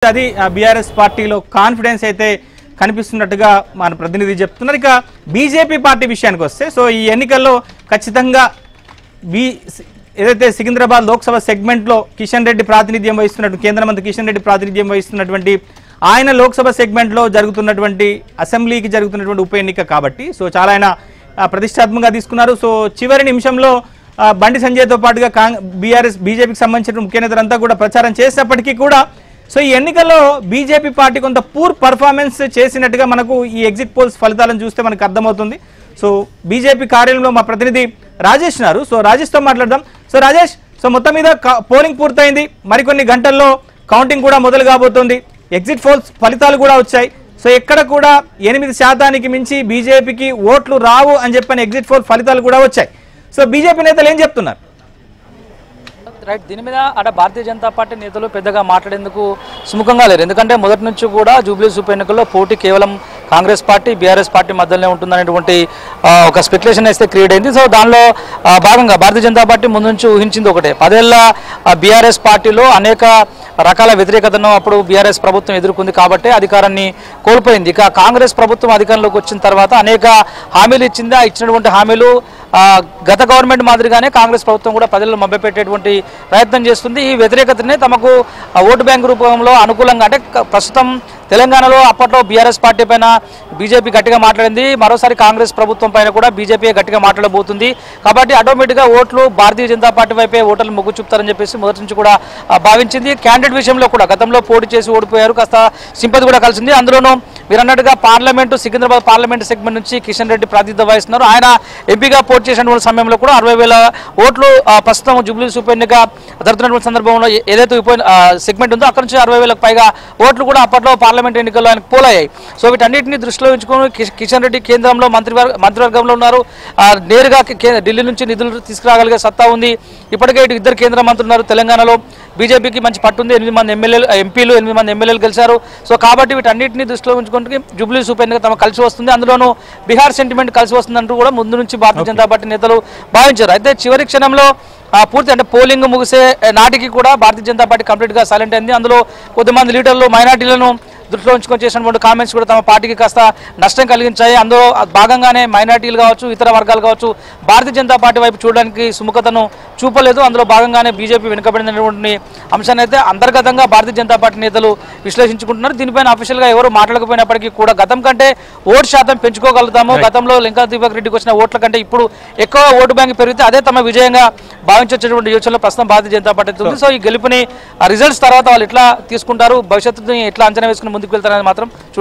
అది బీఆర్ఎస్ పార్టీలో కాన్ఫిడెన్స్ అయితే కనిపిస్తున్నట్టుగా మన ప్రతినిధి చెప్తున్నారు. ఇక బీజేపీ పార్టీ విషయానికి వస్తే సో ఈ ఎన్నికల్లో ఖచ్చితంగా ఏదైతే సికింద్రాబాద్ లోక్సభ సెగ్మెంట్లో కిషన్ రెడ్డి ప్రాతినిధ్యం వహిస్తున్నట్టు కేంద్ర మంత్రి కిషన్ రెడ్డి ప్రాతినిధ్యం వహిస్తున్నటువంటి ఆయన లోక్సభ సెగ్మెంట్లో జరుగుతున్నటువంటి అసెంబ్లీకి జరుగుతున్నటువంటి ఉప ఎన్నిక కాబట్టి సో చాలా ఆయన ప్రతిష్టాత్మకంగా తీసుకున్నారు. సో చివరి నిమిషంలో బండి సంజయ్తో పాటుగా బీజేపీకి సంబంధించిన ముఖ్య నేతలంతా కూడా ప్రచారం చేసినప్పటికీ కూడా సో ఈ ఎన్నికల్లో బీజేపీ పార్టీ కొంత పూర్ పర్ఫార్మెన్స్ చేసినట్టుగా మనకు ఈ ఎగ్జిట్ పోల్స్ ఫలితాలను చూస్తే మనకు అర్థమవుతుంది. సో బీజేపీ కార్యాలయంలో మా ప్రతినిధి రాజేష్ ఉన్నారు. సో రాజేష్తో మాట్లాడదాం. సో రాజేష్, సో మొత్తం మీద పోలింగ్ పూర్తయింది, మరికొన్ని గంటల్లో కౌంటింగ్ కూడా మొదలు కాబోతుంది, ఎగ్జిట్ పోల్స్ ఫలితాలు కూడా వచ్చాయి. సో ఎక్కడ కూడా 8% మించి బీజేపీకి ఓట్లు రావు అని చెప్పని ఎగ్జిట్ పోల్ ఫలితాలు కూడా వచ్చాయి. సో బీజేపీ నేతలు ఏం చెప్తున్నారు? రైట్, దీని మీద అక్కడ భారతీయ జనతా పార్టీ నేతలు పెద్దగా మాట్లాడేందుకు సుముఖంగా లేరు. ఎందుకంటే మొదటి నుంచి కూడా జూబ్లీస్ ఉప ఎన్నికల్లో పోటీ కేవలం కాంగ్రెస్ పార్టీ బీఆర్ఎస్ పార్టీ మధ్యలోనే ఉంటుందనేటువంటి ఒక స్పెక్యులేషన్ అయితే క్రియేట్ అయింది. సో దానిలో భాగంగా భారతీయ జనతా పార్టీ ముందు నుంచి ఊహించింది ఒకటే, 10 ఏళ్ల బీఆర్ఎస్ పార్టీలో అనేక రకాల వ్యతిరేకతను అప్పుడు బీఆర్ఎస్ ప్రభుత్వం ఎదుర్కొంది కాబట్టి అధికారాన్ని కోల్పోయింది. ఇక కాంగ్రెస్ ప్రభుత్వం అధికారంలోకి వచ్చిన తర్వాత అనేక హామీలు ఇచ్చింది. ఆ ఇచ్చినటువంటి హామీలు గత గవర్నమెంట్ మాదిరిగానే కాంగ్రెస్ ప్రభుత్వం కూడా ప్రజలను మభ్యపెట్టేటువంటి ప్రయత్నం చేస్తుంది. ఈ వ్యతిరేకతనే తమకు ఓటు బ్యాంక్ రూపంలో అనుకూలంగా, అంటే ప్రస్తుతం తెలంగాణలో అప్పట్లో బీఆర్ఎస్ పార్టీ పైన బీజేపీ గట్టిగా మాట్లాడింది, మరోసారి కాంగ్రెస్ ప్రభుత్వం పైన కూడా బీజేపీ గట్టిగా మాట్లాడబోతుంది. కాబట్టి ఆటోమేటిక్గా ఓట్లు భారతీయ జనతా పార్టీ వైపే ఓటర్లు మొగ్గు చూపుతారని చెప్పేసి మొదటి నుంచి కూడా భావించింది. క్యాండిడేట్ విషయంలో కూడా గతంలో పోటీ చేసి ఓడిపోయారు, కాస్త సింపతి కూడా కలిసింది. అందులోనూ మీరు అన్నట్టుగా పార్లమెంటు సికింద్రాబాద్ పార్లమెంటు సెగ్మెంట్ నుంచి కిషన్ రెడ్డి ప్రాతినిధ్యం వహిస్తున్నారు. ఆయన ఎంపీగా పోటీ చేసినటువంటి సమయంలో కూడా 60,000 ఓట్లు ప్రస్తుతం జూబ్లీస్ ఉప ఎన్నిక జరుగుతున్నటువంటి సందర్భంలో ఏదైతే సెగ్మెంట్ ఉందో అక్కడ నుంచి 60,000కు పైగా ఓట్లు కూడా అప్పట్లో పార్లమెంట్ ఎన్నికల్లో ఆయనకు పోలయ్యాయి. సో వీటన్నిటిని దృష్టిలో ఉంచుకొని కిషన్ రెడ్డి కేంద్రంలో మంత్రివర్గంలో ఉన్నారు. నేరుగా ఢిల్లీ నుంచి నిధులు తీసుకురాగలిగే సత్తా ఉంది. ఇప్పటికే ఇద్దరు కేంద్ర మంత్రులు ఉన్నారు. తెలంగాణలో బీజేపీకి మంచి పట్టుంది, 8 మంది ఎంపీలు 8 మంది ఎమ్మెల్యేలు గెలిచారు. సో కాబట్టి వీటన్నిటిని దృష్టిలో ఉంచుకుంటే జూబ్లీస్ ఉప ఎన్నిక తమకు కలిసి వస్తుంది. అందులోనూ బీహార్ సెంటిమెంట్ కలిసి వస్తుందంటూ కూడా ముందు నుంచి భారతీయ జనతా పార్టీ నేతలు భావించారు. అయితే చివరి క్షణంలో పూర్తి అంటే పోలింగ్ ముగిసే నాటికి కూడా భారతీయ జనతా పార్టీ కంప్లీట్గా సైలెంట్ అయింది. అందులో కొద్దిమంది లీడర్లు మైనార్టీలను దృష్టిలో ఉంచుకొని చేసినటువంటి కామెంట్స్ కూడా తమ పార్టీకి కాస్త నష్టం కలిగించాయి. అందులో భాగంగానే మైనార్టీలు కావచ్చు, ఇతర వర్గాలు కావచ్చు, భారతీయ జనతా పార్టీ వైపు చూడడానికి సుముఖతను చూపలేదు. అందులో భాగంగానే బీజేపీ వెనుకబడినటువంటి అంశాన్ని అయితే అంతర్గతంగా భారతీయ జనతా పార్టీ నేతలు విశ్లేషించుకుంటున్నారు. దీనిపైన అఫీషియల్గా ఎవరు మాట్లాడకపోయినప్పటికీ కూడా గతం కంటే ఓటు శాతం పెంచుకోగలుగుతాము, గతంలో లింకా దీపక్ రెడ్డికి వచ్చిన ఓట్ల కంటే ఇప్పుడు ఎక్కువ ఓటు బ్యాంక్ పెరిగితే అదే తమ విజయంగా భావించేటువంటి యోచనలో ప్రస్తుతం భారతీయ జనతా పార్టీ ఉంది. సో ఈ గెలుపుని రిజల్ట్స్ తర్వాత వాళ్ళు ఎట్లా తీసుకుంటారు, భవిష్యత్తుని ఎట్లా అంచనా వేసుకుని ముందుకు వెళ్తారని మాత్రం చూడాలి.